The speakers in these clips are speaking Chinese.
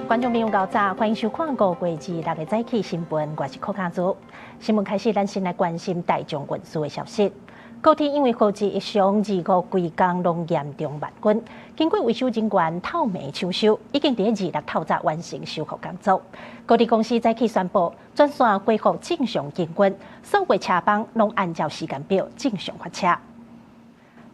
观众朋友，早，欢迎收看5月26日早起新闻，我是柯卡祖。新闻开始，咱先来关心台中运输的消息。高铁因为火灾异常，25规工拢严重慢滚。经过维修人员透明抢修，已经伫26透早完成修复工作。高铁公司早起宣布，全线恢复正常营运，所有车帮拢按照时间表正常发车。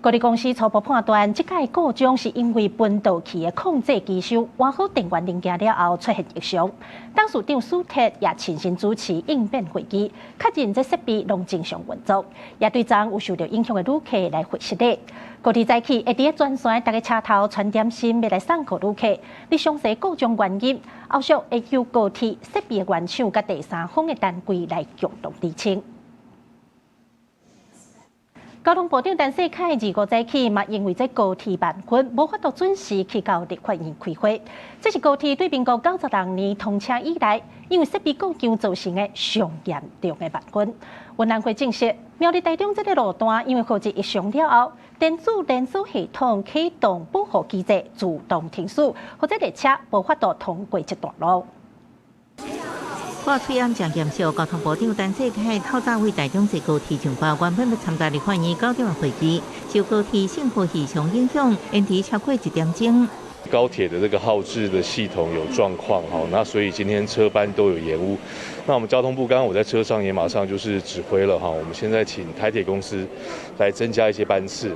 高铁公司初步判断，这届故障是因为分导器的控制机修换好电源零件了后出现异常。董事长苏铁也亲身主持应变会议，确认这设备拢正常运作，也对昨有受到影响的旅客来回施礼。高铁早起会伫全线大家车头传点心，要来送客旅客。你详细故障原因，后续会由高铁设备的原厂甲第三方的单位来共同厘清。交通部长陈世凯25早起嘛，因为这高铁慢滚，无法度准时去到立法院开会。这是高铁对民国96年通车以来，因为设备故障造成的上严重的慢滚。运安会证实，苗栗台中这个路段因为火灾异常了后，电子连锁系统启动保护机制自动停驶，或者列车无法度通过这段路。报出案正严肃，交通部长陈世凯透早为台中市高铁上报，原本要参加立法院9点会议，受高铁信号异常影响，延迟超过1点钟。高铁的这个号志的系统有状况，那所以今天车班都有延误。那我们交通部刚刚我在车上也马上就是指挥了，我们现在请台铁公司来增加一些班次。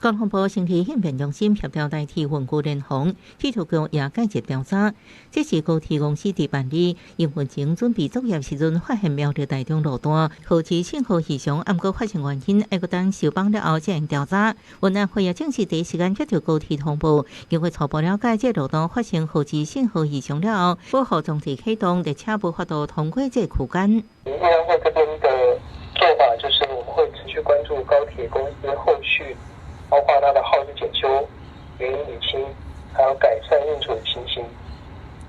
交通部身体应变中心协调代替运输联防，铁路局也介入调查。这是高铁公司伫办理营运前准备作业时阵，发现苗栗台中路段后期信号异常，暗过发现原因，还搁等收帮了后进行调查。运安会也证实第一时间接到高铁通报，经过初步了解，这路段发生后期信号异常了后，保护装置启动，列车无法度通过这区间。运安会这边的做法就是，我们会持续关注高铁公司后续。包括它的耗资检修、原因理清，还有改善运作的情形。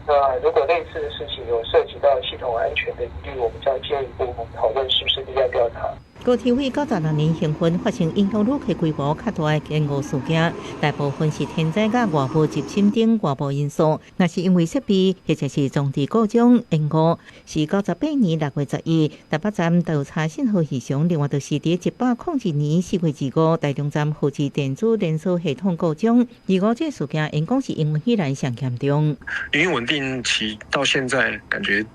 那如果类似的事情有涉及到系统安全的疑虑，我们将进一步讨论是不是立案调查。高铁为96年兴奋，发生影响旅客规模较大的延误事件，大部分是天灾甲外部入侵等外部因素。那是因为设备或者是装置故障延误，是98年6月12日台北站调查信号异常，另外就是伫101年4月25日台中站后置电子连锁系统故障。25这事件因讲是因为依然上严重。营运稳定期到现在感觉。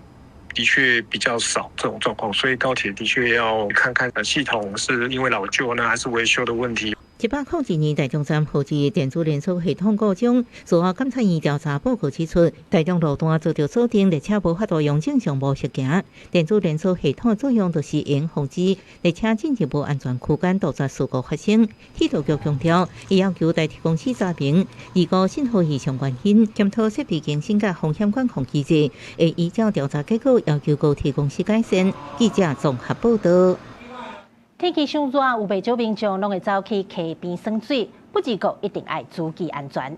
的确比较少这种状况，所以高铁的确要看看系统是因为老旧呢，还是维修的问题。101年台中站后置电子连锁系统故障，事后监察院调查报告指出，台中路段遭到锁定，列车无法度用正常模式行。电子连锁系统的作用就是用防止列车进入无安全区间导致事故发生。铁路局强调，伊要求台铁公司查明如果信号异常原因，检讨设备更新甲风险管控机制，会依照调查结果要求高铁公司改善。记者综合报道。天气伤热，有不少民众拢会走去溪边耍水，不自觉一定要注意安全。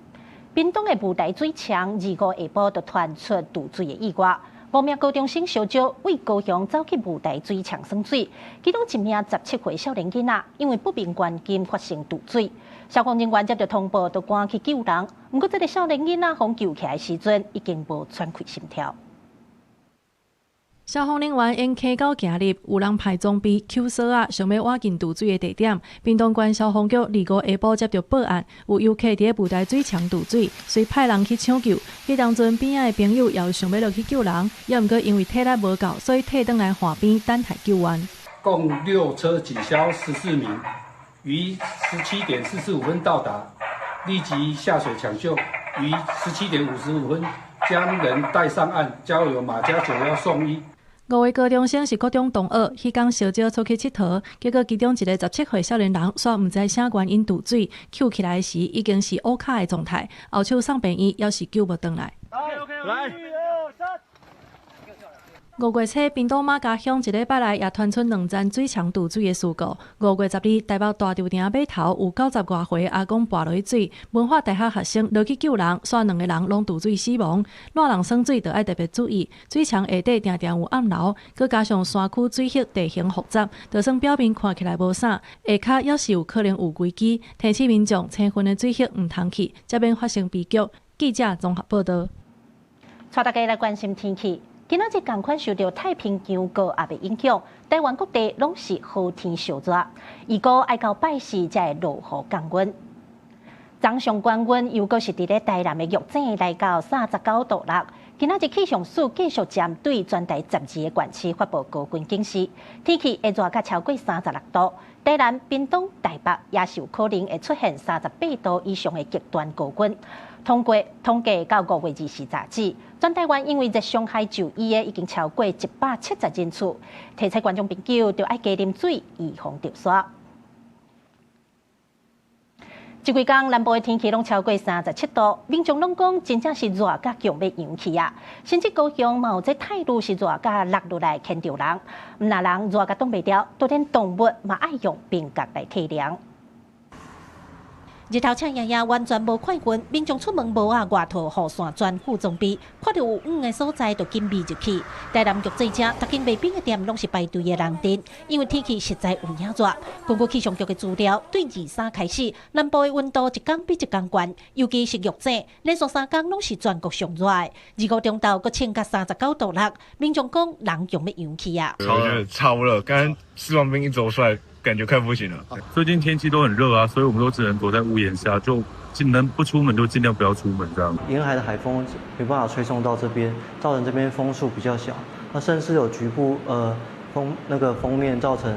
屏东的雾台水墙25下晡就传出渡水的意外，5名高中生小招为高雄走去雾台水墙耍水，其中1名17岁少年囡仔因为不明原因发生渡水，消防人员接到通报就赶去救人，不过这个少年囡仔被救起来时阵已经无喘气心跳。消防人员因溪沟行入，有人派装备救索啊，想要挖进渡水的地点。屏东县消防局25下晡接到报案，有游客伫雾台水墙渡水，随派人去抢救。迄当阵边仔的朋友也有想要落去救人，也毋过因为体力无够，所以退转来岸边等待救援。共6车警消14名，于17点45分到达，立即下水抢救，于17点55分将人带上岸，交由马家911送医。5位高中生是国中同学，迄天小招出去佚佗，结果其中一个17岁少年人煞毋知啥原因渡水，救起来时已经是乌卡的状态，后手送病院，也是救不回来。来。5月初，屏东马家乡一礼拜来也传出2站水墙渡水的事故。5月12日，台北大稻埕码头有90多岁阿公跋落去水，文化大学学生落去救人，煞2个人拢渡水死亡。烂人耍水就要特别注意，水墙下底常常有暗流，佮加上山区水系地形复杂，就算表面看起来无啥，下骹也是有可能有危机。提醒民众青云的水系毋通去，才免发生悲剧。记者综合报道。带大家来关心天气。今仔日同款受到太平洋高压的影响，台湾各地拢是好天烧热，预估爱到拜四才会落雨降温。早上降温又阁是伫咧台南的玉井来到39度6。今仔日气象署继续针对全台12个县市发布高温警示，天气会热甲超过36度。台南、屏东、台北也是有可能会出现38度以上的极端高温。统计到5月24日止，全台湾因为热伤害就医的已经超过170人次。提醒观众朋友，就要加啉水，预防着沙。这几天南部的天气拢超过37度，民众拢讲真正是热甲强要扬起啊！甚至高雄嘛有这态度是热甲落落来牵着人，唔那人热甲挡袂掉，就连动物嘛爱用冰角来体凉。日头赤炎炎，完全无快云，民众出门无外套雨伞全副装备，看到有黄的所在就紧避入去。台南玉井遮，逐间卖冰的店拢是排队的人阵，因为天气实在有影热。根据气象局的资料，对23开始，南部的温度一天比一天高，尤其是玉井，连续3天拢是全国上热的。25中昼阁称甲39度6，民众讲人用要扬起啊！我觉得超热，刚刚吃完冰一走出来。感觉快不行了。最近天气都很热啊，所以我们都只能躲在屋檐下，就能不出门就尽量不要出门这样。沿海的海风没办法吹送到这边，造成这边风速比较小，那甚至有局部封面造成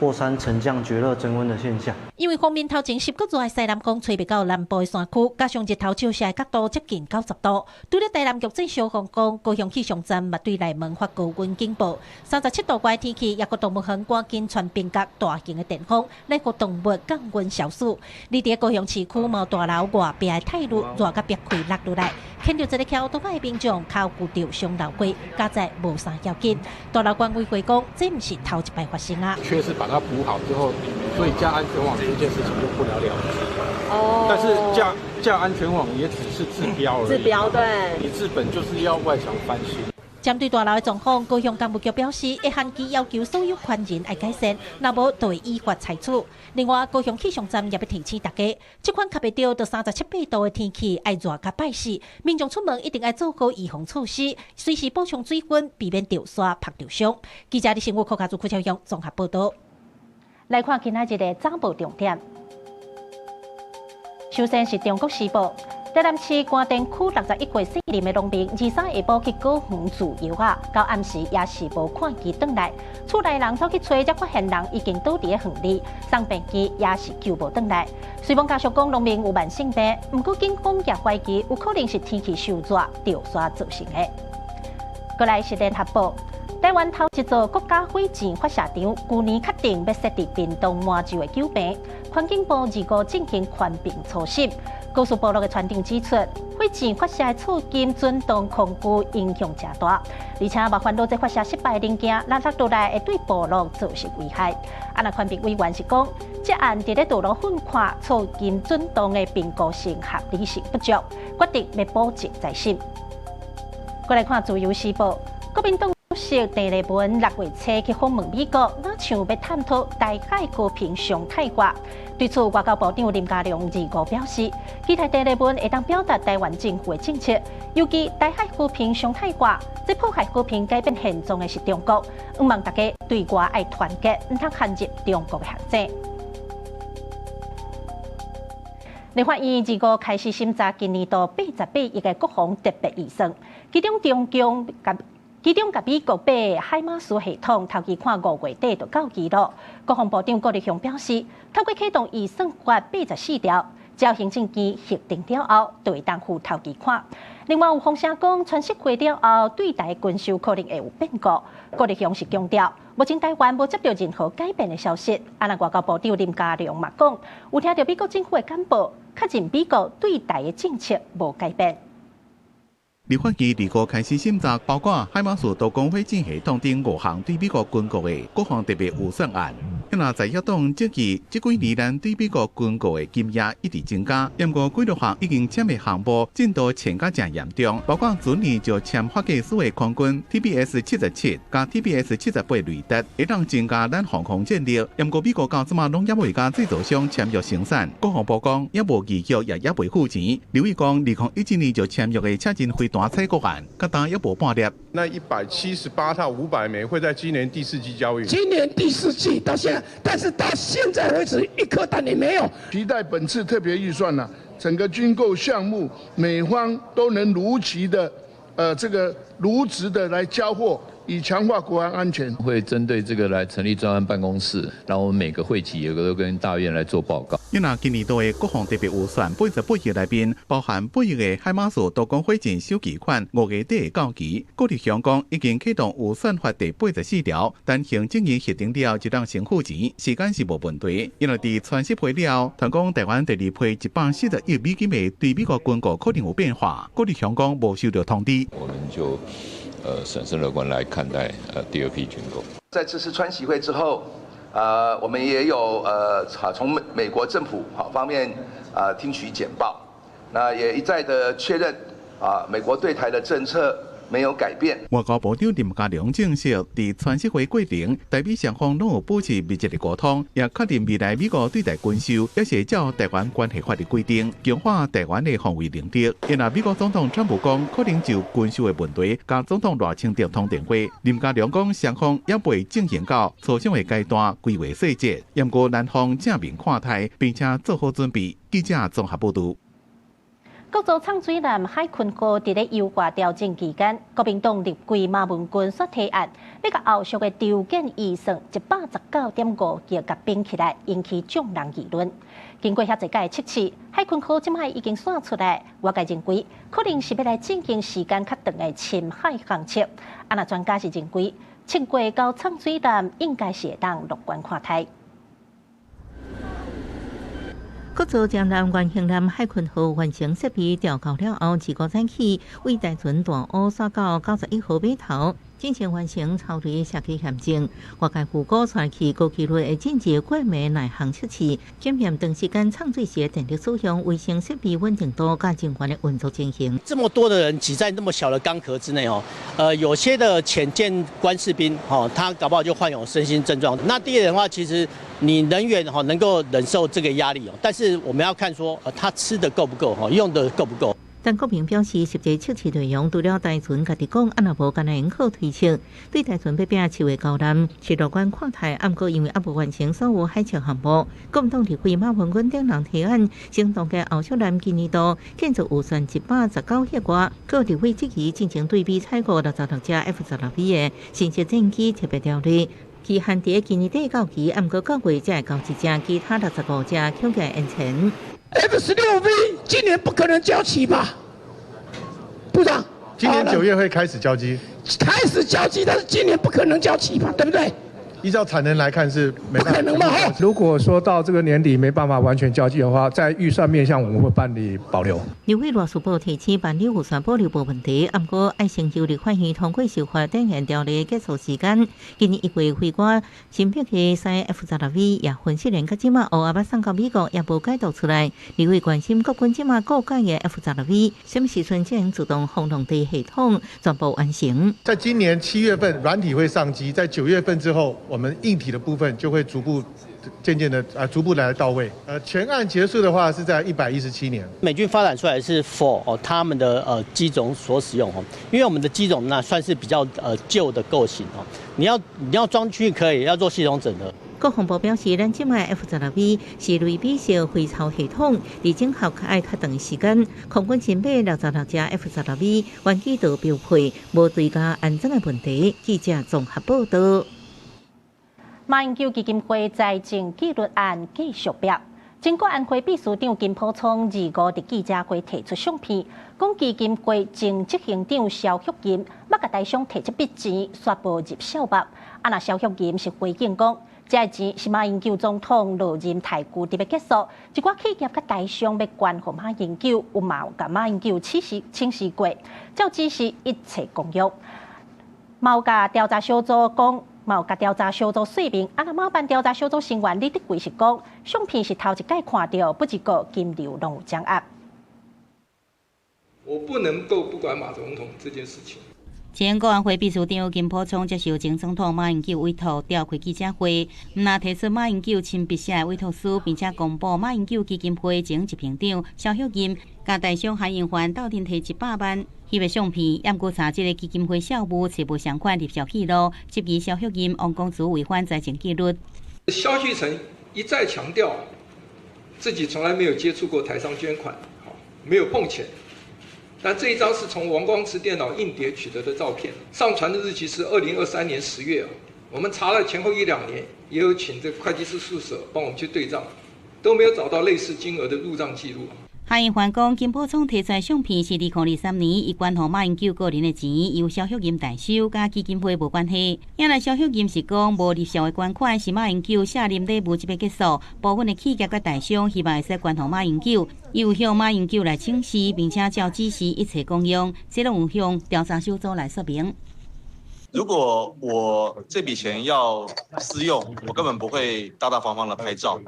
过山沉降、绝热增温的现象。因为锋面头前湿谷热的西南风吹不到南部的山区，加上日头照射的角度接近90度，除了台南玉井消防局、高雄气象站嘛对内门发高温警报。37度外天气，也个动物园赶紧传冰角大型的电风，来互动物降温消暑。你伫高雄市区嘛大楼外壁的太热，热甲壁开落落来，看到这个桥头摆的民众靠顾着上楼梯，加在无啥要紧。大楼管委会讲，这不是头一摆发生啊。确实把它补好之后，所以架安全网这件事情就不了了之。哦。但是架安全网也只是治标而已。治标对。你治本就是要外墙翻新。针对大楼的状况，高雄干部局表示，会限期要求所有权人爱改善，若无就会依法裁处。另外，高雄气象站也要提醒大家，这款卡袂到到37、8度的天气，爱热甲拜四，民众出门一定要做好预防措施，随时补充水分，避免着沙拍着伤。记者伫新闻科卡组柯超雄综合报道。来看今仔日的早报重点。首先是中国时报。台南市关田区61岁姓林的农民，23下晡去果园自由啊，到暗时也是无看见转来。厝内人走去找，才发现人已经倒伫个园里，送病机也是救无转来。虽然家属讲农民有慢性病，不过警方也怀疑有可能是天气受热掉沙造成的。过来是联合报。台湾头一座国家火箭发射场，去年确定要设置屏东满洲的酒瓶。环境部25进行宽屏措施。高速部落的船长指出，火箭发射的噪音震动空区影响真大，而且麻烦到这发射失败的零件落落来会对部落造成危害。若宽屏委员是讲，这案伫咧道路分看噪音震动的评估性合理性不足，决定要保证再审。过来看自由时报，国民党主席郑丽文6月初去访问美国，那像要探讨台海和平常态化。对此，外交部长林佳龙25表示，期待郑丽文会当表达台湾政府的政策，尤其台海和平常态化，这破坏和平、改变现状的是中国，希望大家对外爱团结，唔通陷入中国的陷阱。立法院25开始审查今年度88亿个国防特别预算，其中甲美国买的海马斯系统，头期看5月底就到期了。国防部长郭立雄表示，透过启动预算法84条，只要行政期核定了后，就会当付头期看。另外有风声讲，传释会了后，对台军售可能会有变故。郭立雄是强调，目前台湾无接到任何改变的消息。外交部长林佳龙嘛讲，有听到美国政府的简报，确认美国对台的政策无改变。立法院25开始审查，包括海马斯多管火箭系统等5项对美国军国的国防特别预算案。向敢若在野党积极，这几年咱对美国军购的金额一直增加，不过几多项已经签的项目进度欠甲正严重，包括前年就签法计师的空军 TBS 77加 TBS 78雷达，会当增加咱航空战力。不过美国到即马拢也未甲制造商签约生产，国防部讲也无预约，也未付钱。刘毅讲，2017年就签约的车进飞弹采购案，甲单也无半粒。那178套500枚会在今年第4季交易。今年第4季到现在，但是到现在为止一颗弹也没有。期待本次特别预算呢，整个军购项目美方都能如期的，如职的来交货。以强化国安安全，会针对这个来成立专案办公室，让我们每个会期有个都跟大院来做报告。因为今年度的国防特别预算88亿内面，包含8亿的海马斯多管火箭首期款5月底的到期。国立香港已经启动预算法第84条，但行政院核定了就当先付钱，时间是无问题。因为伫传息批了，谈讲台湾第2批140亿美金的对美国军购可能有变化。国立香港无收到通知，我们就审慎乐观来看待第2批军购。在这次川习会之后，我们也有从美国政府方面听取简报，那也一再的确认美国对台的政策没有改变。外交部长林佳龙证实，伫川习会过程，台美双方拢有保持密切的沟通，也确定未来美国对台军售也是照台湾关系法的规定，强化台湾的防卫能力。因为美国总统川普讲，可能就军售的问题，甲总统赖清德通电话。林佳龙讲，双方也未进行到磋商的阶段，规划细节。不过南方正面看台，并且做好准备。记者综合报道。各州唱水南海群河伫咧优化调整期间，国民党立委马文君所提案，要甲后续的条件预算119.5亿甲并起来，引起众人议论。经过遐侪届测试，海群河即摆已经算出来，我个认为可能是要来进行时间较长的深海航测。那专家是认为，测过到唱水南应该是会当乐观看待。各州将南湾兴南海群河完成设备调校了后，自古早起为大船大澳刷到91号码头，进行完成超雷社区验证。外界副高传去高机率的进阶过湄内航测试，检验长时间唱水时的电力使用、卫生设备稳定度、甲景观的运作情形。这么多的人挤在那么小的钢壳之内有些的潜舰官士兵他搞不好就患有身心症状。那第二点的话，其实你人员能够忍受这个压力但是我们要看说他吃的够不够用的够不够。但国民表示，实际测试内容除了大船家己讲，若无干人口推测，对大船要拼树的高难是乐观看待。不过因为无完成所有海测项目，国民党立委马文君等人提案，行动嘅后续南今年度建造预算119亿外，各立委积极进行对比采购66架 F-16V 的新式战机特别条例。期限伫今年底到期，不过9月才会到一架，其他65架抢价延前。F-16V 今年不可能交期吧，部长？今年9月会开始交机，但是今年不可能交期吧，对不对？依照产能来看是没办法。不可能嘛！如果说到这个年底没办法完全交机的话，在预算面向我们会办理保留。立委罗淑宝提起办理预算保留无问题，不过爱成就立法院通过修法等限条例结束时间，今年1月回归新编的3 F-16V 也分析人甲即马乌阿巴送到美国也无解读出来。立委关心国军即马购改的 F-16V 什么时阵才能自动轰动地系统全部完成？在今年7月份软体会上机，在9月份之后，我们硬体的部分就会渐渐的逐步来到位。全案结束的话是在117年。美军发展出来是 for 他们的机种所使用因为我们的机种呢算是比较旧的构型你要装进去可以，要做系统整合。国防部表示，咱即卖 F-16V 是类比式回槽系统，而整合爱较长时间。空军新买66架 F-16V， 原机道标配，无追加安全的问题。记者综合报道。马英九基金会财政纪律案继续表，经过安徽秘书长金溥聪25日记者会提出相片，讲基金会前执行长肖旭金要甲台商提出笔钱，刷报入小目。那肖旭金是回应讲，这钱是马英九总统落任台股特别结束，一寡企业甲台商要关乎马英九，有冇甲马英九请示过，照指示一切公约。毛甲调查小组讲。有甲调查小组说明，阿毛办调查小组成员李德贵是讲，相片是头一届看到，不只个金流拢有掌握。我不能够不管马总统这件事情。前国安会秘书长金溥聪接受前总统马英九委托召开记者会，毋但提出马英九亲笔写的委托书，并且公布马英九基金会前执行长肖旭金甲大商韩永环斗阵提100万。翕的相片，验估查这个基金会校务找无相关入校记录，质疑肖旭金王公主违反财政纪律。肖旭成一再强调自己从来没有接触过台商捐款，没有碰钱。但这一张是从王光池电脑硬碟取得的照片，上传的日期是2023年10月。我们查了前后1、2年，也有请这会计师事务所帮我们去对账，都没有找到类似金额的入账记录。韩永环讲，金溥聪提出的相片是2023年伊捐予马英九个人的钱，由肖旭金代收，甲基金会无关系。因来肖旭金是讲，无入校的捐款是马英九卸任礼物即要结束，部分的企业甲代商希望会使捐予马英九，伊有向马英九来请示，并且照指示一切公用，这拢有向调查小组来说明。如果我这笔钱要私用，我根本不会大大方方的拍照。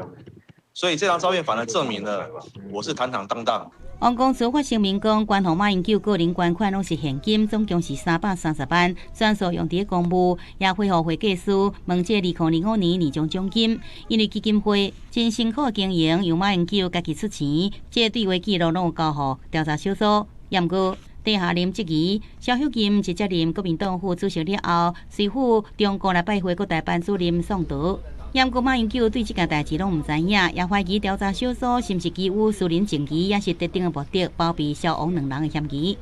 所以这张照片反而证明了我是坦坦荡荡。王公司发声明讲，捐予马英九个人捐款拢是现金，总共是330万，全数用伫公务，也配合会计师问这2005年年终奖金。因为基金会真辛苦的经营，由马英九家己出钱，这对话记录拢有交予调查小组。验过地下林质疑，肖旭金直接任国民党副主席了后，随赴中国来拜会各大班主任宋德。验过马英九对这件代志拢唔知影，也怀疑调查小组是不是基于私人情谊，也是特定的目的，包庇肖王两人的嫌疑。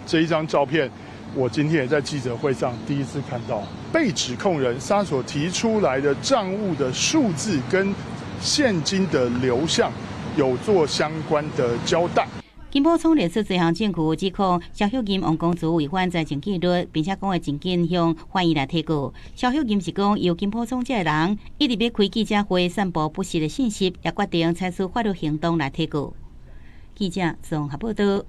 这一张照片，我今天也在记者会上第一次看到，被指控人他所提出来的账务的数字跟现金的流向有做相关的交代。金溥聪列出多项证据，指控肖旭金王公主违反财政纪律，并且讲会真紧向法院来提告。肖旭金是讲，由金溥聪这个人一直要开记者会散布不实的信息，也决定采取法律行动来提告。记者综合报道。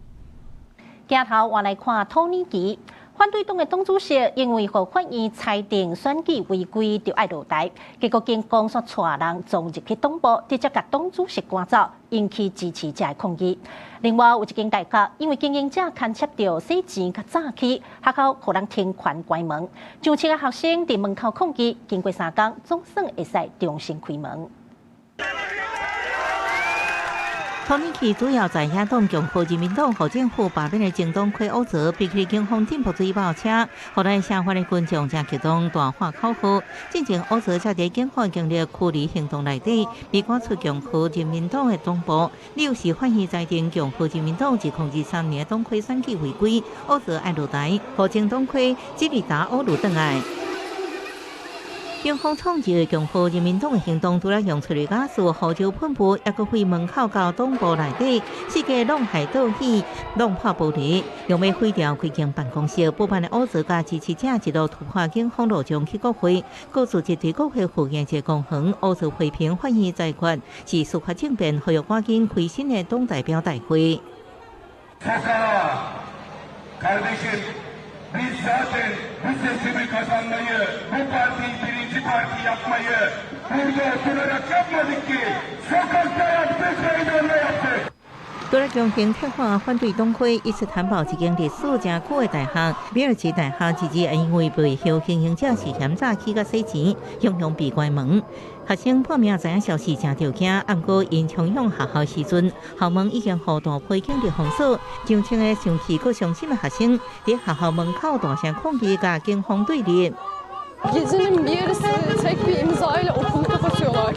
镜头换来看土耳其。反对党的党主席因为和法院裁定选举违规，就爱落台，结果警方却带人撞入去党部，直接把党主席赶走，引起支持者的抗议。另外有一间大学，因为经营者牵涉到洗钱较早起，学校互人停权关门，上千个学生伫门口抗议，经过3天，总算会使重新开门。土耳其主要在野党共和人民党和政府罢免的政党魁乌泽，逼去警方进步追捕车，后来相关的群众正激动大喊口号。进前乌泽才在警方经历驱离行动内底，被赶出共和人民党的党部。理由是反映裁定共和人民党自2023年党魁选举违规，乌泽爱落台，和前党魁吉里达欧鲁转来。警方创制共和人民党的行动，除了用催泪瓦斯、号召喷雾，也搁对门口到党部内底，四界弄害倒起、弄破玻璃，用要毁掉几间办公室。部分的乌泽甲支持者一路突破警方路障去国会，告诉一对国会附近一公园，乌泽批评反映裁决是司法政变，呼吁赶紧开新的党代表大会。Biz zaten bu seçimi kazanmayı, bu partiyi birinci parti yapmayı burada oturarak yapmadık ki. Sokakta yaptık, meydanla yaptık. 除了强行策划反对党魁，一次谈报一间历史真久的大学——米尔奇大学，自因为背后经营者是嫌早起甲洗钱，向被关门。学生报名知影消息真着惊，不过因冲向学校时阵，校门已经互大批警力封锁。上千个生气佮伤心的学生伫学校门口大声抗议，甲警方对立。Gecenin bir yarısı tek bir imza ile okulu kapatıyorlar.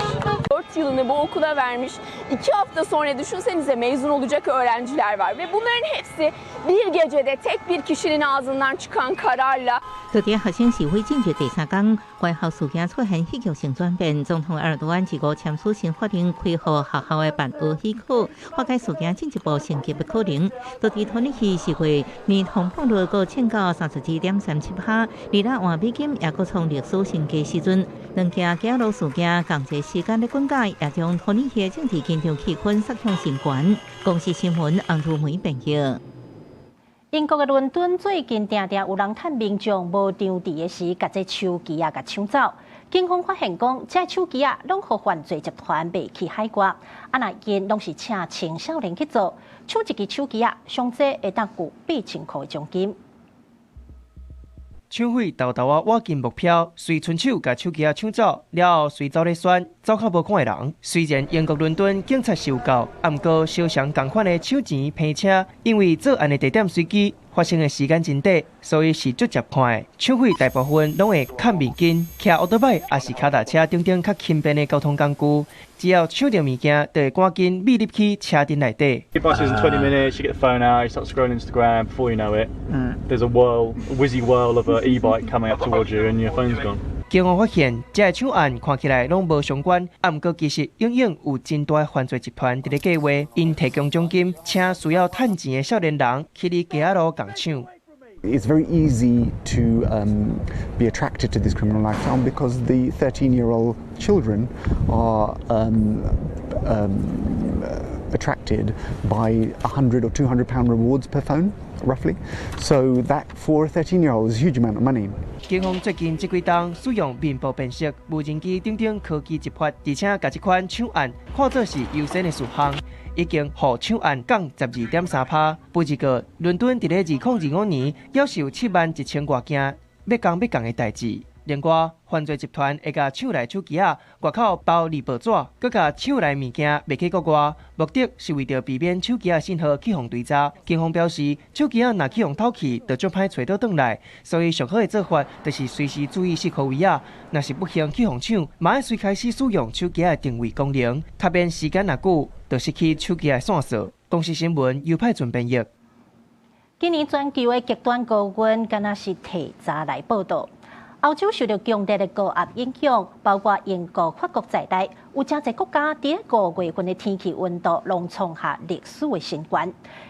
4 yılını bu okula vermiş, 2 hafta sonra düşünsenize mezun olacak öğrenciler var ve bunların hepsi bir gecede tek bir kişinin ağzından çıkan kararla. 昨天学生示威进入第3天，外校事件出现戏剧性转变。总统埃尔多安自我签署新法令，开放学校的办学许可，化解事件进一步升级的可能。到底土耳其社会年通膨率高升到32.37%，利率换美金也搁创历史新高水准。两件假路事件共济时间的滚解，也将土耳其的政治紧张气氛杀向升悬。公司新闻红如梅报道。英国嘅伦敦最近常常有人趁民众无场地嘅时，把这手机甲抢走。警方发现讲，这手机拢互犯罪集团卖去海外，那因拢是请青少年去做，抢一支手机上济会当付8,000块奖金。抢匪豆豆挖进目标，随顺手把手机抢走，了后随走咧选，走较无看的人。虽然英国伦敦警察受教，毋过相常同款的抢钱骗车，因为作案的地点随机，发生的时间真短，所以是足接看的。抢匪大部分拢会看面巾、骑奥多摆，也是脚踏车等等较轻便的交通工具。只要抢到物件，就会赶紧秘入去车顶内底。It passes in 20 minutes, you get the phone out, you start scrolling Instagram. Before you know it, there's a whizzy whirl of an e-bike coming up towards you, and your phone's gone. 警方发现，这抢案看起来拢无相关，毋过其实隐隐有真大犯罪集团伫咧计划，因提供奖金，请需要趁钱的少年人去你街路共抢。It's very easy to be attracted to this criminal lifestyle because the 13-year-old children are attracted by £100 or £200 rewards per phone, roughly. So that for a 13-year-old is a huge amount of money. 警方最近这几档使用面部辨识、无人机等等科技执法，而且将这款抢案看作是优先的事项，已经互抢案降12.3%。不过，伦敦伫咧2025年要受71000外件要讲的代志。另外，犯罪集团会甲抢来手机外口包离报纸，佮甲抢来物件卖去国外，目的是为着避免手机信号去互追查。警方表示，手机若去互偷去，就足歹找到转来，所以上好的做法就是随时注意适可位若是不幸去互抢，嘛要随开始使用手机的定位功能，较免时间若久，就失去手机的线索。公司新闻由派准编译。今年全球的极端高温，敢若是提早来报道。欧洲受到强烈的高压影响，包括英国、法国在内，有真侪国家伫5月份的天气温度拢创下历史的新高。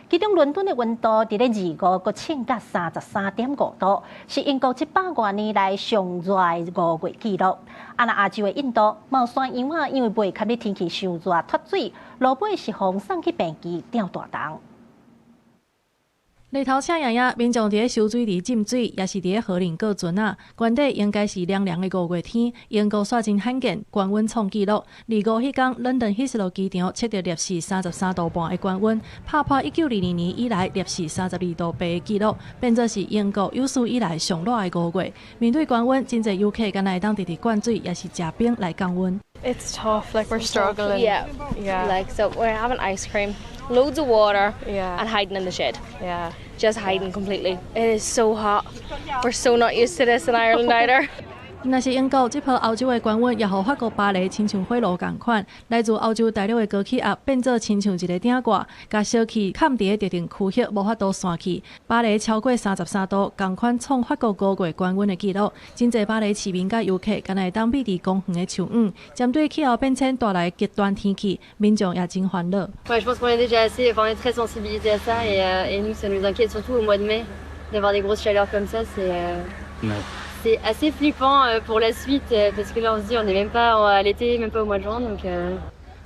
其中，伦敦的温度伫咧2月佫升到33.5度，是英国700多年来上热的5月纪录。亚洲的印度，帽山羊因为未及咧天气伤热脱水，路尾是风送去病机吊大重。日头赤炎炎，民众伫咧游水池浸水，也是伫咧河岭过船啊。原底应该是凉凉的5月天，英国煞真罕见，高温创纪录。2月迄天，伦敦希斯罗机场测到摄氏33度半的高温，打破1922年以来摄氏32度8的纪录，变作是英國有史以來上熱的5月。面對高温，真濟遊客敢若會當直直灌水，也是食冰來降温。It's tough, like we're struggling. Yeah. Like, so we're having ice cream, loads of water, Yeah. and hiding in the shed. Yeah. Just hiding completely. It is so hot. We're so not used to this in Ireland either. 若是英国这波欧洲的高温，也互法国巴黎亲像火炉共款，来自欧洲大陆的高气压变做亲像一个顶挂，甲小气嵌伫特定区域，无法度散去。巴黎超过33度，共款创法国5月高温的纪录。真侪巴黎市民甲游客，敢若会当避伫公园的树荫。针对气候变迁带来极端天气，民众也真烦恼。Ouais, je pense qu'on est déjà assez, enfin, on est très sensibilisés à ça et nous, ça nous inquiète surtout au mois de mai d'avoir des grosses chaleurs comme ça. C'est assez flippant pour la suite parce que là on se dit on n'est même pas à l'été, même pas au mois de juin donc.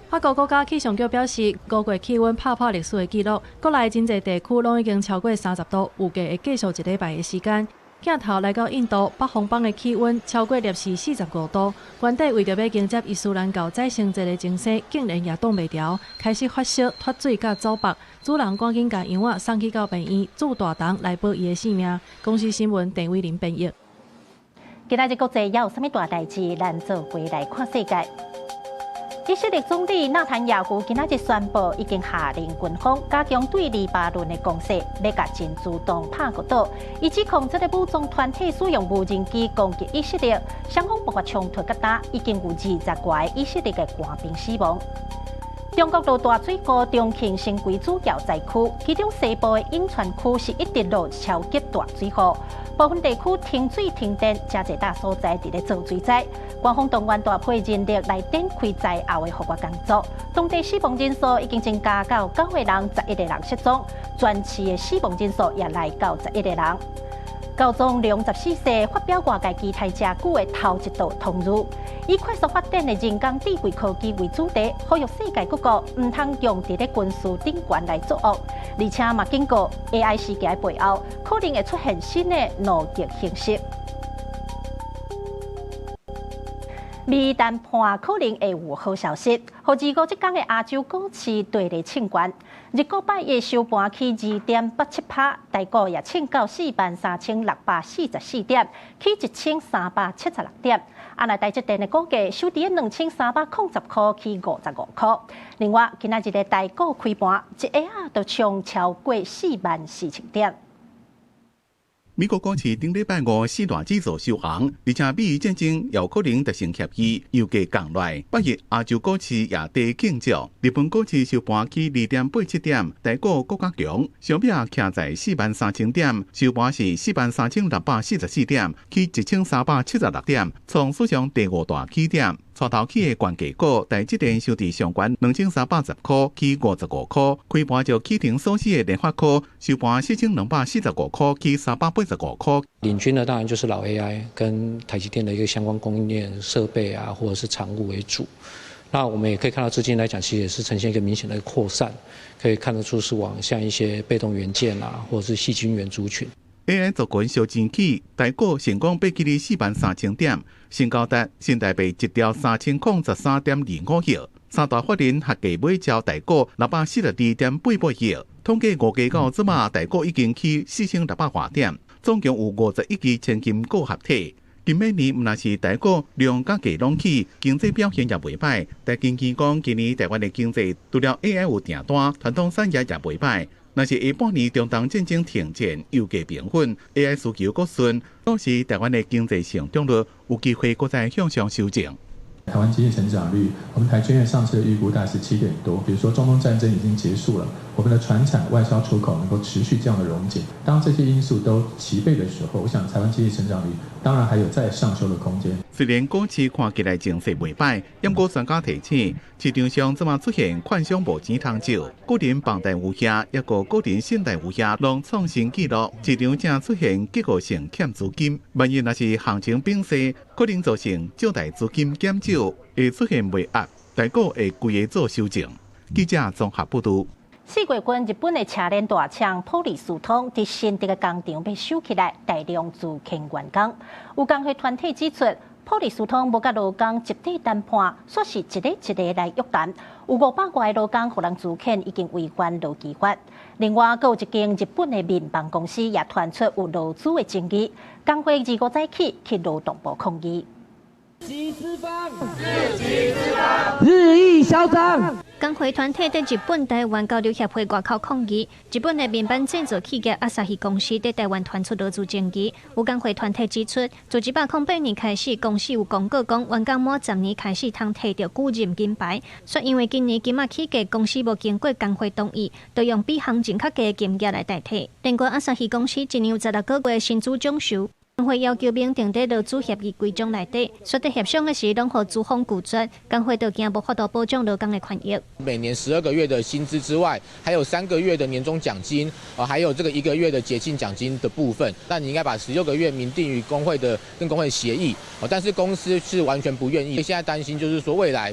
法国国家气象局表示，5月气温打破历史的纪录，国内真侪地区拢已经超过30度，预计会继续一礼拜的时间。镜头来到印度北方邦的气温超过摄氏45度，原底为着要迎接伊斯兰教再生节的钟声，竟然也挡袂牢，开始发烧、脱水甲走白，主人赶紧将羊送去到病院做大肠来保伊的性命。公司新闻陈伟林编译。今仔日国际也有啥物大代志？咱做回来看世界。以色列总理纳坦雅胡今仔日宣布，已经下令军方加强对黎巴嫩的攻势，要甲真主动拍国岛。伊指控这个武装团体使用无人机攻击以色列，双方爆发冲突疙瘩，已经有20多以色列的官兵死亡。中国路大水沟重庆成为主要灾区，其中西部的永泉区是一直落超级大水库，部分地区停水停电，真侪大所在伫咧做水灾。官方动员大批人力来展开灾后的复活工作，当地死亡人数已经增加到9个人，11个人失踪，全市的死亡人数也来到11个人。高中24岁发表外界期待真久的头一道通知，以快速发展的人工智慧科技为主题，呼吁世界各国唔通用伫咧军事顶端来作恶，而且嘛警告 AI 事件背后可能会出现新的奴役形式。美谈判可能会有好消息，予25即天的亚洲股市对日冲关，日股拜一收盘起2.87%，台股也冲到43644点，起1376点。那台积电的股价收伫2390块起55块。另外，今仔日的台股开盘，一下就冲超过44000点。美国股市顶礼拜五四大指数收红，而且美伊战争有可能达成协议，油价降落。八日亚洲股市也低竞涨，日本股市收盘起2.87点，台股更加强，上表徛在43000点，收盘是43644点，起1376点，创史上第5大起点。带头起的关键股，台积电收伫上悬2380块，起55块，开盘就起停所需的联发科，收盘4245块，起385块。领军的当然就是老 AI 跟台积电的一个相关供应链设备啊，或者是产物为主。那我们也可以看到，至今来讲，其实也是呈现一个明显的扩散，可以看得出是往像一些被动元件啊，或者是细晶圆族群。AI 族群小真起，台股成功逼近43000点，新高达新台币1.3013.25亿，三大法人合计买超台股642.88亿。统计5月到即马，台股已经起4600多点，总共有51支千金股合体。今明年毋但是台股量甲价拢起，经济表现也袂歹。但经济讲，今年台湾的经济除了 AI 有订单，传统产业也袂歹。若是下半年中东战争停战，油价平稳 ，AI 需求搁顺，到时台湾的经济成长率有机会搁再向上修正。台湾经济成长率，我们台积电上次的预估大概是7点多。比如说中东战争已经结束了，我们的传产外销出口能够持续这样的荣景。当这些因素都齐备的时候，我想台湾经济成长率当然还有再上修的空间。虽然股市看起来情势袂歹，不过专家提醒，市场上即马出现券商无钱通借，个人房贷有遐，抑个个人信贷有遐，拢创新纪录。市场正出现结构性欠资金，万一若是行情变势，可能造成借贷资金减少。会出现卖压，台股会规个做修正。记者综合报道。4月份，日本的车联大厂普利司通伫新竹的工厂被收起来，大量自勤员工。有工会团体指出，普利司通无甲劳工集体谈判，说是一个一个来约谈。有500外劳工互人自遣，已经违反劳基法。另外，还有一间日本的民办公司也传出有劳资的争议，工会25早起去劳动部抗议。日益嚣张。工会团体伫日本台湾交流协会外口抗议，日本的民办建筑企业阿萨希公司伫台湾传出劳资争议。有工会团体指出，自108年开始，公司有公告讲，员工满10年开始通摕到雇任金牌，说因为今年金额起价，公司无经过工会同意，就用比行情较低的金额来代替。另外，阿萨希公司一年有16个月薪资奖酬。工会要求明定在劳资协议规章内底，说在协商的时，拢互资方拒绝，工会就惊无法度保障劳工的权益。每年12个月的薪资之外，还有3个月的年终奖金，还有这个1个月的节庆奖金的部分。但你应该把16个月明定于工会的跟工会协议，但是公司是完全不愿意。现在担心就是说未来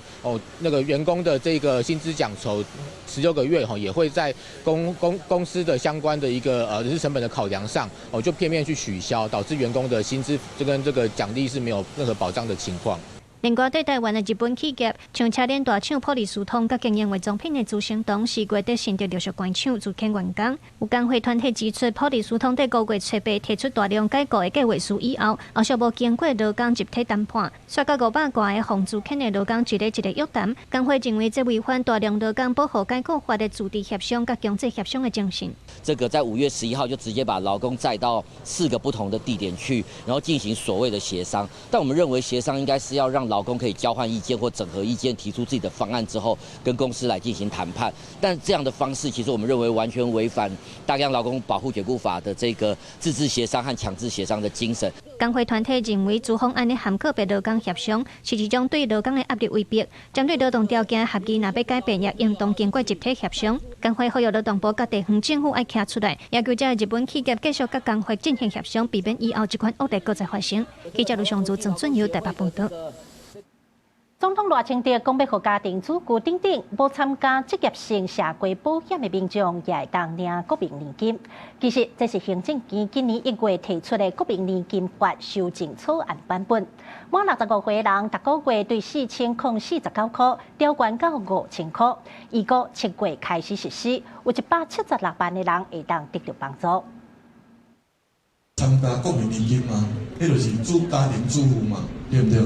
那个员工的这个薪资奖酬16个月也会在公司的相关的一个人事成本的考量上就片面去取消，导致员工的薪资跟这个奖励是没有任何保障的情况。另外，对台湾的日本企业，像车联大厂普利司通，甲经营化妆品的资生堂4月底新竹60关厂自遣员工。有工会团体指出，普利司通在5月初8提出大量解雇的计划书以后，后续无经过劳工集体谈判，刷到500外的防自遣的劳工一个一个约谈。工会认为这违反大量劳工保护解雇法的主题协商甲经济协商的精神。这个在5月11号就直接把劳工载到4个不同的地点去，然后进行所谓的协商。但我们认为协商应该是要让劳工可以交换意见或整合意见，提出自己的方案之后，跟公司来进行谈判。但这样的方式，其实我们认为完全违反《大量劳工保护解雇法》的这个自治协商和强制协商的精神。工会团体认为，资方案的含个别劳工协商是一种对劳工的压力威逼，针对劳动条件合议若要改变，也应当经过集体协商。工会呼吁劳动部甲地方政府爱站出来，要求这日本企业继续甲工会进行协商，避免以后这款恶例搁再发生。记者卢尚珠、郑俊尧台北报道。总统赖清德讲要互家庭主妇等等无参加职业性社会保险的民众也会当领国民年金。其实这是行政院今年1月提出的国民年金法修正草案版本。满65岁的人，逐个月对4049块调悬到5000块，预估7月开始实施，有176万的人会当得到帮助。参加国民年金嘛，迄就是家庭主妇嘛，对不对？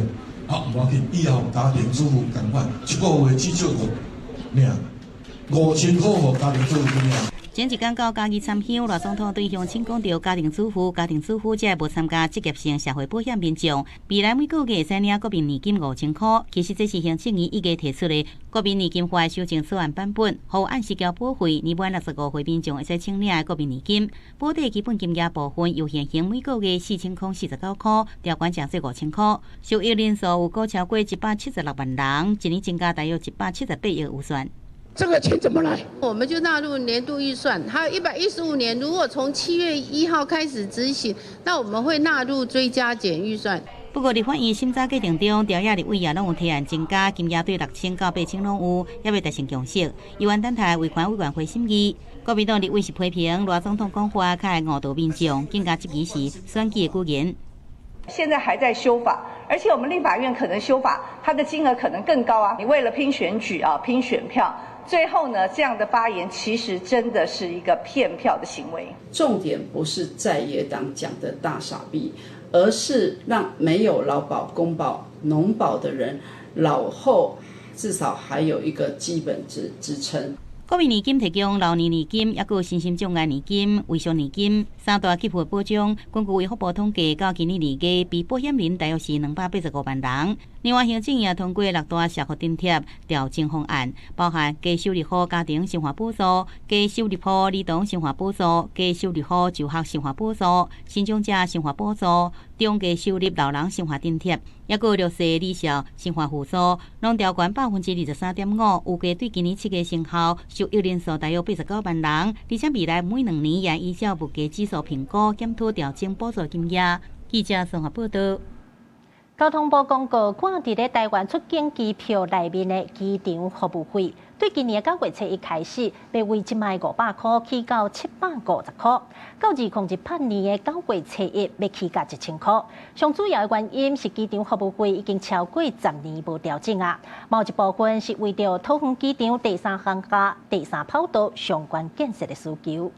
好，唔要紧，以后家庭主妇共款，一个月至少5000块互家庭主妇领。前一天到嘉义参乡，赖总统对乡亲讲到家庭主妇这无参加职业性社会保险民众，未来每个月会使领国民年金5000块。其实这是行政院1月提出的国民年金法修正草案版本，互按时缴保费年满65岁民众会使请领的国民年金，保底基本金额部分由现行每个月4049块调悬降至5000块。受益人数有高超过176万人，一年增加大约178亿预算。这个钱怎么来？我们就纳入年度预算，还有115年，如果从7月1号开始执行，那我们会纳入追加减预算。不过，立法院审查过程中，条野立委也拢有提案增加金额，对6000到8000拢有，也未达成共识。议员等待维权委员会审议。国民党立委是批评赖总统讲话，较会误导民众，更加质疑是选举的语言。现在还在修法，而且我们立法院可能修法，它的金额可能更高啊！你为了拼选举啊，拼选票。最后呢，这样的发言其实真的是一个骗票的行为。重点不是在野党讲的大傻逼，而是让没有劳保、公保、农保的人老后至少还有一个基本支撑。国民年金提供老年年金，也有身心障碍年金、卫生年金三大给付保障。根据卫福部统计，到今年2月，被保险人大约是285万人。另外，行政也通过6大社福津贴调整方案，包含低收入户家庭生活补助、低收入户儿童生活补助、低收入户就学生活补助、新长者生活补助、中低收入老人生活津贴，也有60岁以上生活扶助，拢调悬23.5%，预计对今年7月生效，受益人数大约89万人，而且未来每2年也依照物价指数评估检讨调整补助金额。记者综合报道。交通部公告，挂伫咧台湾出境机票内面的机场服务费，对今年9月初1开始，要为1.500块起到750块，到2018年的9月初1要起到1000块。上主要的原因是机场服务费已经超过10年无调整啊，某一部分是为着桃园机场第3航厦、第3跑道相关建设的需求。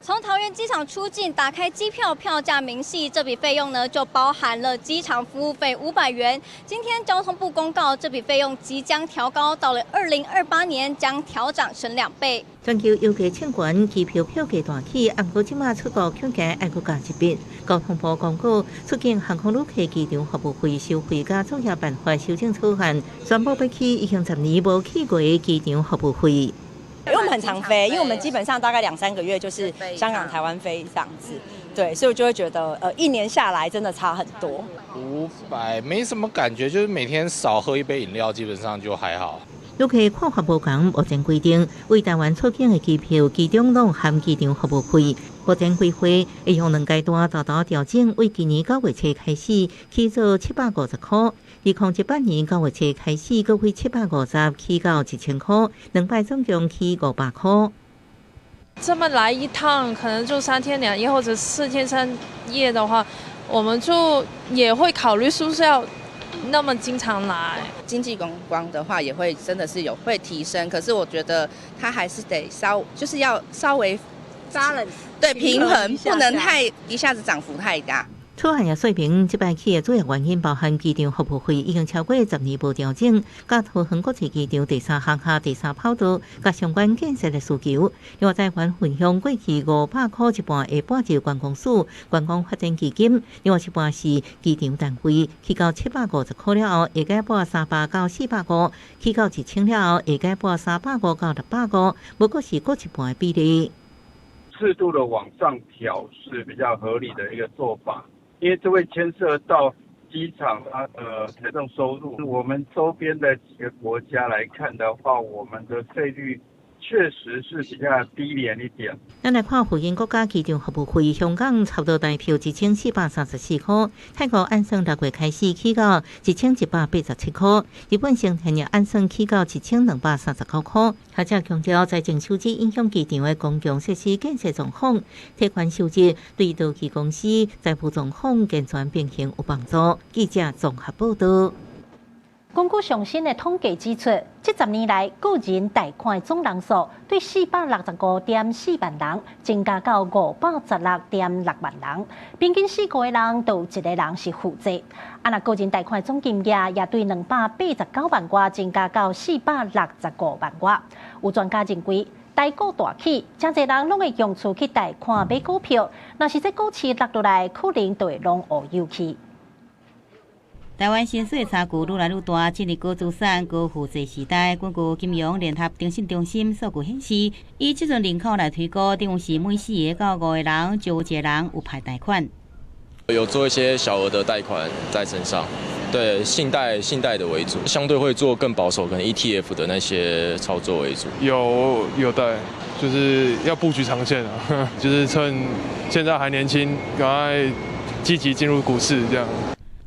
从桃园机场出境，打开机票票价明细，这笔费用呢就包含了机场服务费500元。今天交通部公告，这笔费用即将调高，到了2028年将调涨成2倍。全球油价抢悬，机票票价大起，按过即马出国恐惊爱搁加一笔。交通部公告，出境航空旅客机场服务费收费加作业办法修正草案，宣布要起已经10年无起过的机场服务费。因为我们很常飞，因为我们基本上大概2-3个月就是香港、台湾飞这样子，对，所以我就会觉得1年下来真的差很多。500没什么感觉，就是每天少喝一杯饮料，基本上就还好。旅客看法无同，目前规定为台湾出境的机票，机场拢含机场服务费。目前规划会用2阶段大大调整，为今年9月初开始起做750块。2018年9月初开始，搁会750起到1000块，2摆总共起500块。这么来一趟，可能就3天2夜或者4天3夜的话，我们就也会考虑是不是要那么经常来。经济观光的话，也会真的是会提升，可是我觉得它还是得就是要稍微 balance， 对，平衡，不能一下子涨幅太大。草案也说明，即摆起的主要原因包含机场服务费已经超过10年无调整，甲桃园国际机场第3航厦、第3跑道甲相关建设的需求。另外，在还分享过去500块一半下半至观光署观光发展基金，另外一半是机场单位起到750块了后，下改拨300到400块，起到1000了后，下改拨350到600块，不过是各一半的比例。适度的往上调是比较合理的一个做法，因为这会牵涉到机场它的财政收入。我们周边的几个国家来看的话，我们的费率确实是比较低廉一点。咱来看附近国家机场服务费，香港差不多大票1434块，泰国按算6月开始起到1187块，日本成田也按算起到1239块。学者强调，财政收支影响机场的公共设施建设状况，提款收支对登记公司财务状况健全平衡有帮助。记者综合报道。根据上新的统计指出，这10年来个人贷款总人数对465.4万人增加到516.6万人，平均4个人就有1个人是负债。若个人贷款总金额也对289万元增加到465万元。有专家认为，贷股大起，真侪人拢会用厝去贷款买股票，若是这股市落落来，可能就会弄乌有去。台湾薪水差距愈来愈大，进入高资产、高负债时代。根据金融联合征信中心数据显示，以这阵人口来推估，等于是每4个到5个人就有1个人有排贷款。有做一些小额的贷款在身上，对信贷的为主，相对会做更保守，可能 ETF 的那些操作为主。有贷，就是要布局长线啊，就是趁现在还年轻，赶快积极进入股市这样。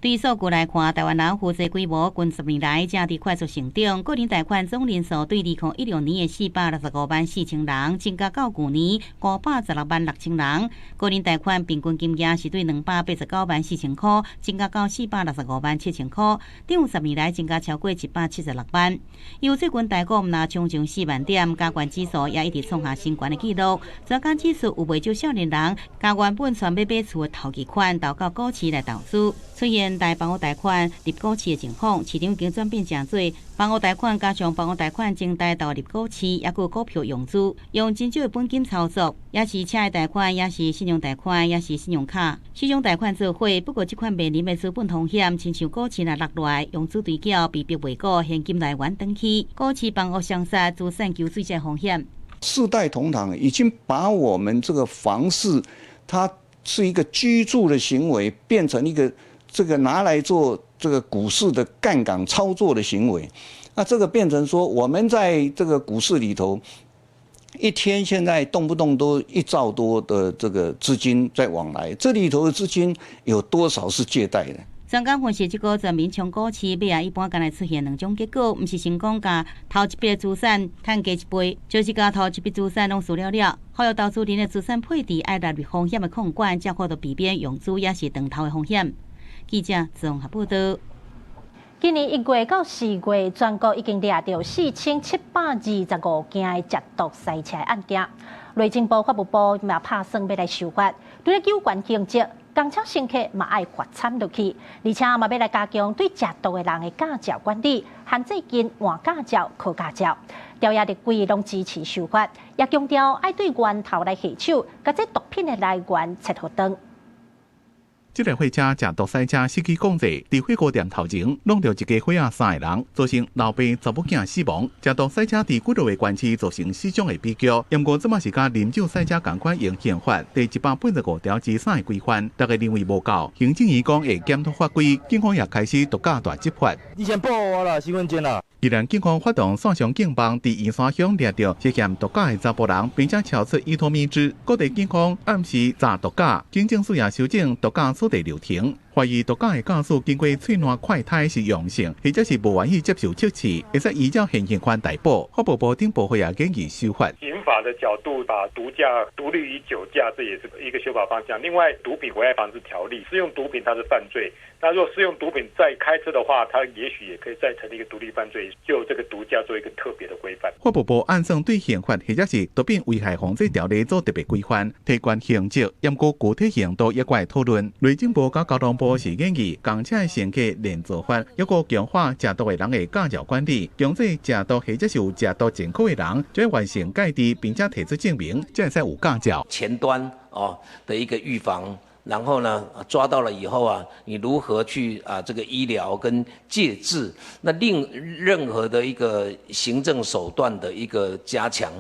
对数据来看，台湾人负债规模近10年来正在快速成长，个人贷款总人数对2016年的465万4千人增加到去年516万6千人，个人贷款平均金额是对289万4千块增加到465万7千块，等于10年来增加超过176万。由最近贷股若冲上4万点，加权指数也一直创下新高的纪录。专家指出，有不少少年人将原本全要买厝的头期款投到股市来投资，出现大房屋贷款入股市的情况，市场已经转变真多。房屋贷款加上房屋贷款增贷到入股市，也有股票融资，用真少的本金操作，也是车的贷款，也是信用贷款，也是信用卡。四种贷款做伙，不过这款面临的资本风险，亲像股市若落落来，融资对缴被逼未过，现金来源转去，股市房屋相杀，资产求水这风险。世代同堂已经把我们这个房市，它是一个居住的行为，变成一个这个拿来做这个股市的杠杆操作的行为，那这个变成说，我们在这个股市里头，一天现在动不动都1兆多的这个资金在往来，这里头的资金有多少是借贷的？专家分析，这个全民冲股市，尾啊一般敢来出现2种结果，不是成功甲头一笔资产赚加1倍，就是甲头一笔资产拢输了了。好有投资人的资产配置爱纳入风险的控管，才可以避免融资也是长头的风险。记者综合报道。今年1月到4月，全国已经抓到4725件的截毒塞车案件。内政部、法务部也拍算要来修法，对了有关刑责，公车乘客嘛爱罚惨落去，而且嘛要来加强对截毒的人的驾照管理，限制因换驾照、考驾照。调查立委拢支持修法，也强调爱对源头来下手，甲这毒品的来源切好断。这个火车食毒塞车司机讲者，伫火锅店头前弄到一家火啊3个人，造成老爸查某囝死亡。食毒塞车伫几落个关区造成4种的比较，不过这嘛是甲啉酒塞车同款用宪法第185条之3的规范，大家认为无够。行政院讲会检讨法规，警方也开始毒驾大执法。你先报我啦，10分钟啦。宜兰警方发动线上警帮，伫盐山乡抓到涉嫌毒驾的查甫人，并且敲出依托面子。各地警方暗时查毒驾，警政署也修正毒驾所地流程。怀疑毒驾的驾驶经过喙烂快胎是阳性，或者是无愿意接受测试，会使依照现行犯逮捕。法务部等部会也建议修法。刑法的角度，把毒驾独立于酒驾，这也是一个修法方向。另外，毒品危害防治条例适用毒品它是犯罪，那如果适用毒品再开车的话，它也许也可以再成立一个独立犯罪，就这个毒驾做一个特别的规范。法务部按算对宪法或者是毒品危害防治条例做特别规范，提悬刑责，不过具体刑度也怪讨论。内政部甲交通部是建议公车的乘客连做法，还有强化食毒的人的驾照管理，强制食毒或者是有食毒前科的人，就要完成戒治，并且提出证明，才会使有驾照。前端的一个预防。然后呢，抓到了以后啊，你如何去这个医疗跟戒治？那令任何的一个行政手段的一个加强，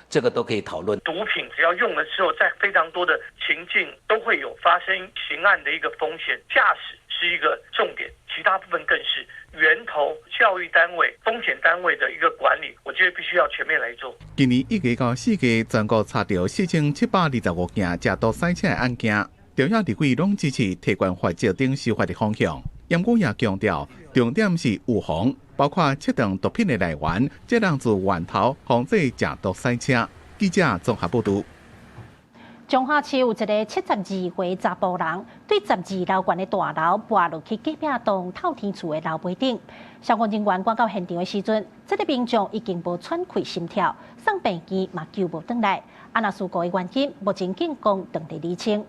这个都可以讨论。毒品只要用了之后，在非常多的情境都会有发生刑案的一个风险，驾驶是一个重点，其他部分更是源头、教育单位、风险单位的一个管理，我觉得必须要全面来做。今年1月到4月，全国查到4725件假毒赛车的案件，调查立委拢支持提悬法则等修法的方向。严哥也强调，重点是预防，包括测定毒品的来源，才能自源头防止假毒赛车。记者综合报道。彰化市有一个72岁查甫人，对12楼悬的大楼爬落去隔壁栋透天厝的楼尾顶。消防人员赶到现场的时阵，这个民众已经无喘气、心跳，送病机嘛救无回来。若事故的原因，目前警方正在厘清。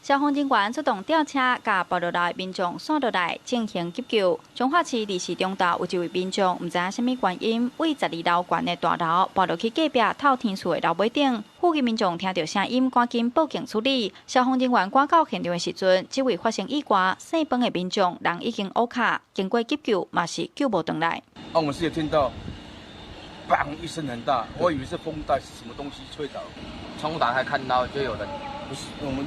消防人员出动吊车，甲爬落来的民众送落来进行急救。彰化市利市中道有一位民众，唔知什么原因，为12楼悬的大楼爬落去隔壁透天厝的楼尾顶。附近民众听到声音，赶紧报警处理。消防人员赶到现场的时阵，这位发生意外生病的民众人已经乌卡，经过急救，嘛是救无回来。我们是有听到“砰”一声很大，我以为是风带什么东西吹倒，窗户打开看到就有人。不是，我们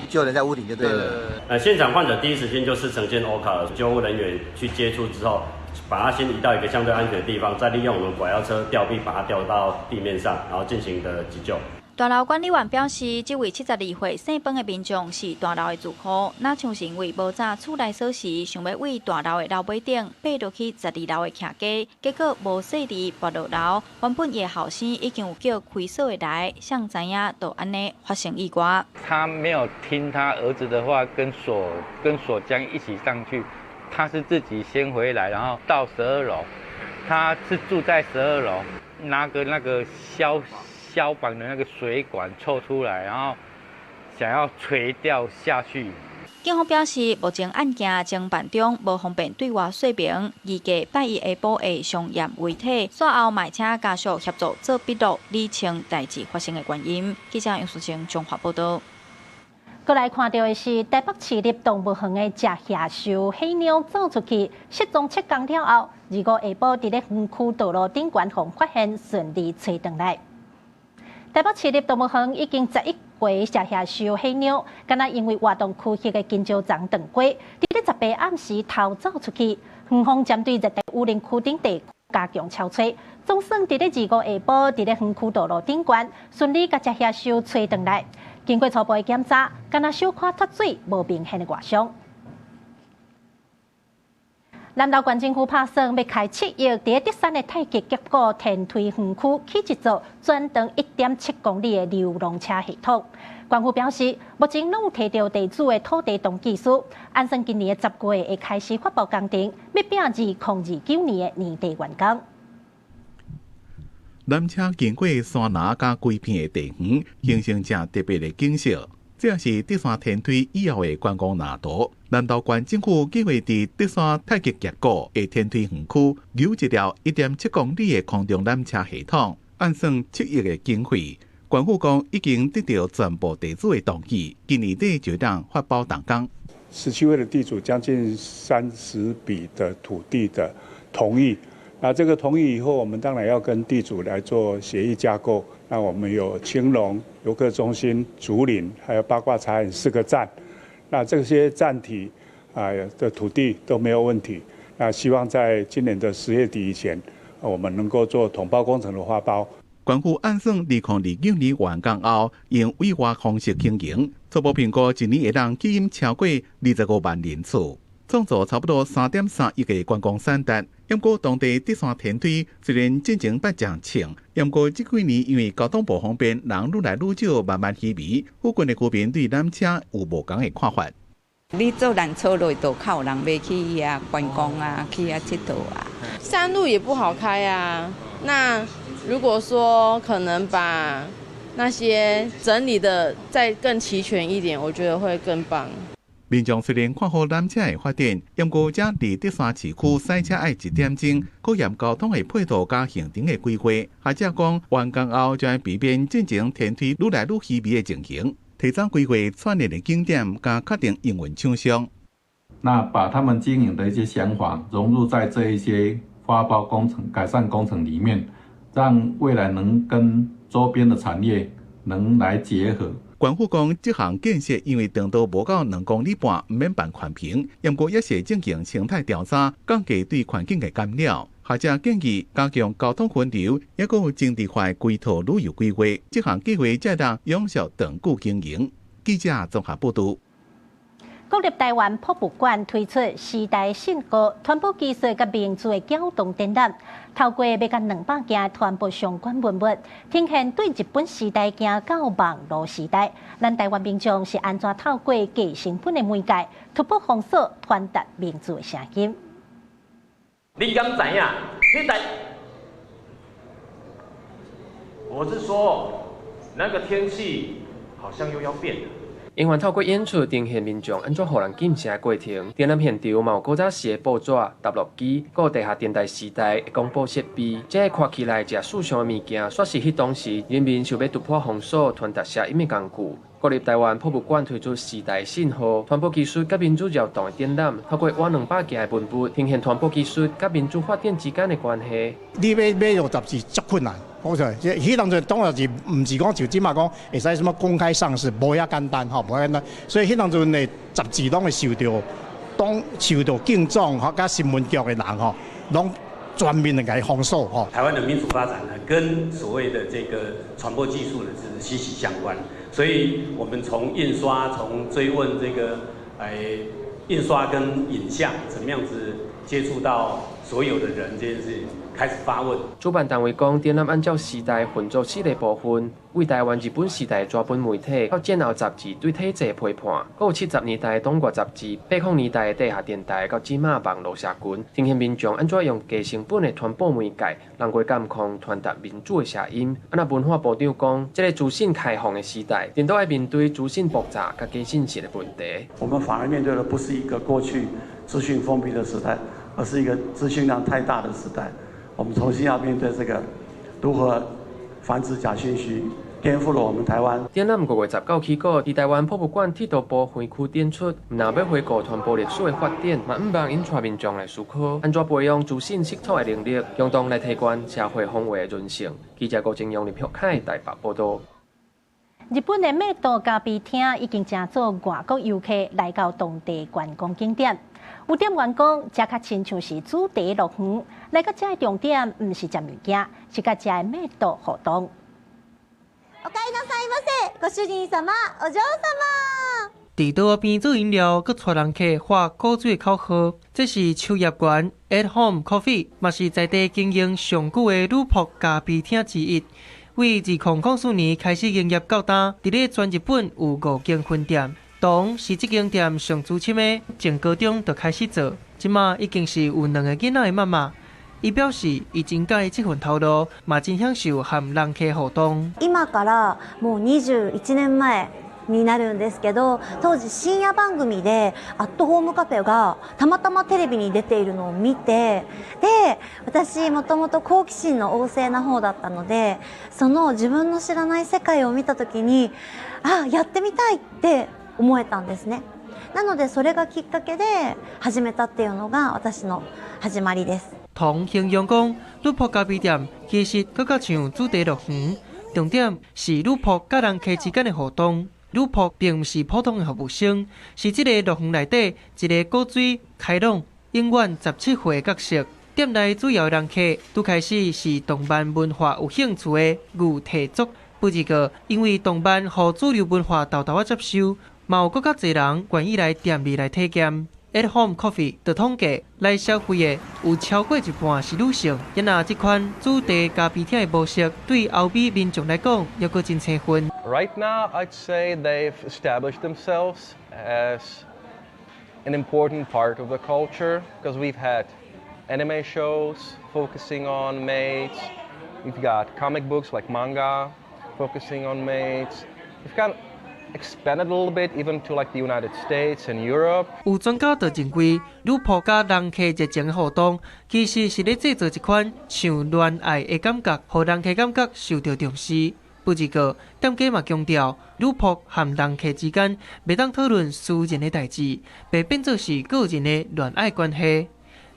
就人在屋顶就对了。现场患者第一时间就是呈现 OCA， 救护人员去接触之后，把他先移到一个相对安全的地方，再利用我们拐腰车吊臂把他吊到地面上，然后进行的急救。大楼管理员表示，这位72岁生病的民众是大楼的住户，那像是因为无早厝内锁匙，想要为大楼的楼尾顶爬落去12楼的徛架，结果无细致爬落楼。原本伊的后生已经有叫开锁的来，像知影就安尼发生意外。他没有听他儿子的话，跟锁匠一起上去，他是自己先回来，然后到12楼，他是住在12楼，拿个那个消防的那个水管抽出来，然后想要垂吊下去。警方表示，目前案件正办中，无方便对外说明。预计拜一下晡会上验遗体，随后卖请家属协助做笔录，厘清代志发生的原因。记者杨淑清综合报道。过来看到的是台北市立动物园的食野兽黑鸟走出去，失踪7天了后，25下晡伫咧园区道路顶悬被发现，顺利找回来。台北市立动物园已经11回食野兽黑鸟，敢若因为活动区域的金蕉丛断过，伫咧18暗时逃走出去。园方针对热带雨林区顶地区加强敲找，总算伫咧25下晡伫咧园区道路顶悬，顺利甲只野兽找回来。经过初步的检查，敢若小可脱水，无明显的外伤。南投县政府拍算要开7亿，伫德山的太极结果天推园区起一座全长1.7公里的流浪车系统。县府表示，目前拢有摕到地主的土地登记书，按算今年的10月会开始发布工程，要拼2029年的年底完工。缆车经过山崖甲规片的地形，形成正特别的景色。这也是德山天推以后的观光蓝图。南投县政府计划伫德山太极结果的天推园区留一条1.7公里的空中缆车系统，按算7亿的经费。县府讲已经得到全部地主的同意，今年底就当发包动工。17位的地主将近30笔的土地的同意。那这个同意以后，我们当然要跟地主来做协议架构。那我们有青龙游客中心、竹林，还有八卦茶园4个站。那这些站体的土地都没有问题。那希望在今年的10月底以前，我们能够做统包工程的发包。县府按算2029年完工后，用委外方式经营，初步评估一年会当吸引超过25万人次。创造差不多3.3亿个观光产值。不过当地德山天推虽然进前捌奖庆，不过这几年因为交通不方便，人愈来愈少，慢慢稀微。附近的居民对缆车有无同的看法。你做缆车路都靠人要去遐观光啊，去遐佚佗啊。山路也不好开啊。那如果说可能把那些整理的再更齐全一点，我觉得会更棒。民众虽然看好缆车的发展，不过这离德山市区塞车爱1点钟，考验交通的配套加行程的规划。学者讲，完工后将避免进前天推愈来愈稀微的情形，提早规划串联的景点，加确定营运厂商。那把他们经营的一些想法融入在这一些发包工程、改善工程里面，让未来能跟周边的产业能来结合。官府讲，这项建设因为长度无到2公里半，唔免办环评，不过也是进行生态调查，降低对环境的干扰。学者建议加强交通分流，也有精致化规划旅游规划，这项计划才能永续长久经营。记者综合报道。国立台湾博物馆推出时代新歌传播技术甲民族的搅动展览，透过要甲200件传播相关文物，呈现对日本时代行到网络时代，咱台湾民众是安怎透过低成本的媒介，突破封锁，传达民族的声音。你敢知影？我是说，那个天气好像又要变了。因为透过演出呈现民众安怎互人进城的过程，展览现场嘛有古早时的报纸、踏录机，还有地下电台时代的广播设备，这看起来真史上的物件，煞是迄当时人民想要突破封锁、传达声音的工具。国立台湾博物馆推出时代信号传播技术甲民主摇动的展览，透过我200件的文物，呈现传播技术甲民主发展之间的关系。你要用杂志足困难，好在，迄当阵当然是唔是讲就即嘛讲会使什么公开上市，无遐简单吼，无遐简单。所以迄当阵的杂志拢会受到竞争吼，甲新闻局的人吼，拢全面的给封锁吼。台湾的民主发展呢，跟所谓的这个传播技术呢是息息相关。所以我们从印刷，从追问这个，印刷跟影像怎么样子接触到所有的人这件事情开始发问。主办单位讲，展览按照时代分作4个部分，为台湾日本时代纸本媒体到战后杂志对体制的批判，还有70年代的东国杂志、80年代的地下电台，到即马网络社群，呈现民众安怎用低成本的传播媒介，让过监控传达民主的声音。那文化部长讲，这个资讯开放的时代，电都要面对资讯爆炸甲假信息的问题。我们反而面对的不是一个过去资讯封闭的时代，而是一个资讯量太大的时代。我们重新要面对这个如何防止假讯息，颠覆了我们台湾。展览5月19起过，伫台湾博物馆铁道部分区展出，若要回顾传播历史的发展，嘛毋忘引带民众来思考，安怎培养资讯识图的能力，共同来提高社会防卫的韧性。记者郭正阳、李朴凯台北报道。日本的美岛咖啡厅已经正做外国游客来到当地观光景点。有点员讲，这较亲像是主题乐园，来到这的重点毋是食物件，是甲这的美岛互动。おかえりなさいませ，ご主人様、お嬢様。伫岛边做饮料，佮带人客发果水口号。这是秋叶原 At Home Coffee， 嘛是在地经营上久的女仆咖啡厅之一。为2004年开始营业到今，伫咧全日本有5间分店。当是这间店上资深的，从高中就开始做，即马已经是有2个囡仔的妈妈。伊表示，伊真介这份头路，嘛真享受和人客互動。今からもう21年前になるんですけど、当時深夜番組でアットホームカフェがたまたまテレビに出ているのを見て、で、私もともと好奇心の旺盛な方だったので、その自分の知らない世界を見た時に、やってみたいって思えたんですね。なのでそれがきっかけで始めたっていうのが私の始まりです。同形容讲，女仆咖啡店其实更较像主题乐园，重点是女仆甲人客之间的互动。女仆并不是普通的服务生，是这个乐园内底一个果水开朗、永远17岁的角色。店内主要人客拄开始是动漫文化有兴趣的御体族，不过因为动漫和主流文化豆豆接受，嘛有更较侪人愿意来店里来体验。At Home Coffee 的统计，来消费的有超过一半是女性。因那这款主题咖啡厅的模式，对欧美民众来讲，又个真青分。Right now, I'd say they've established themselves as an important part of the culture because we've had anime shows focusing on maids. We've got comic books like manga focusing on maids. We've got expanded a little bit even to like the United States and Europe. 有专家就认为，女仆甲人客热情的互动，其实是咧制造一款像恋爱的感觉，互人客感觉受到重视。不过，店家嘛强调，女仆和人客之间袂当讨论私人的代志，被变作是个人的恋爱关系。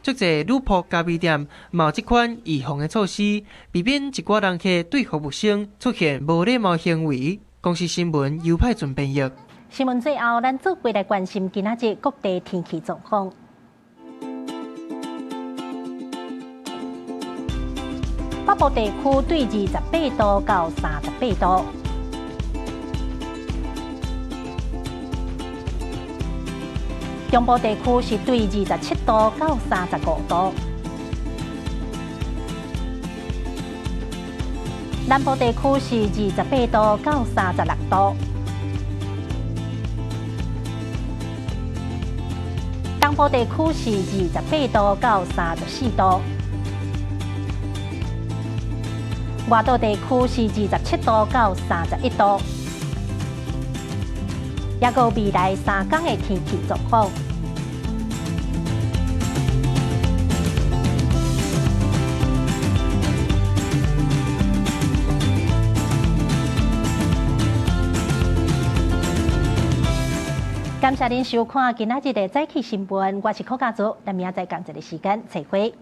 足侪旅铺咖啡店嘛有这款预防的措施，避免一寡人客对服务生出现无礼貌行为。公司新闻由派准编译。新闻最后，咱做回来关心今仔日各地天气状况。北部地区对28度到38度。中部地区是对27度到35度，南部地区是28度到36度，东部地区是28度到34度，外岛地区是27度到31度。也有未来3天的天气状况。感谢您收看今仔日的早起新闻，我是柯家族，咱明仔载同一个时间再会。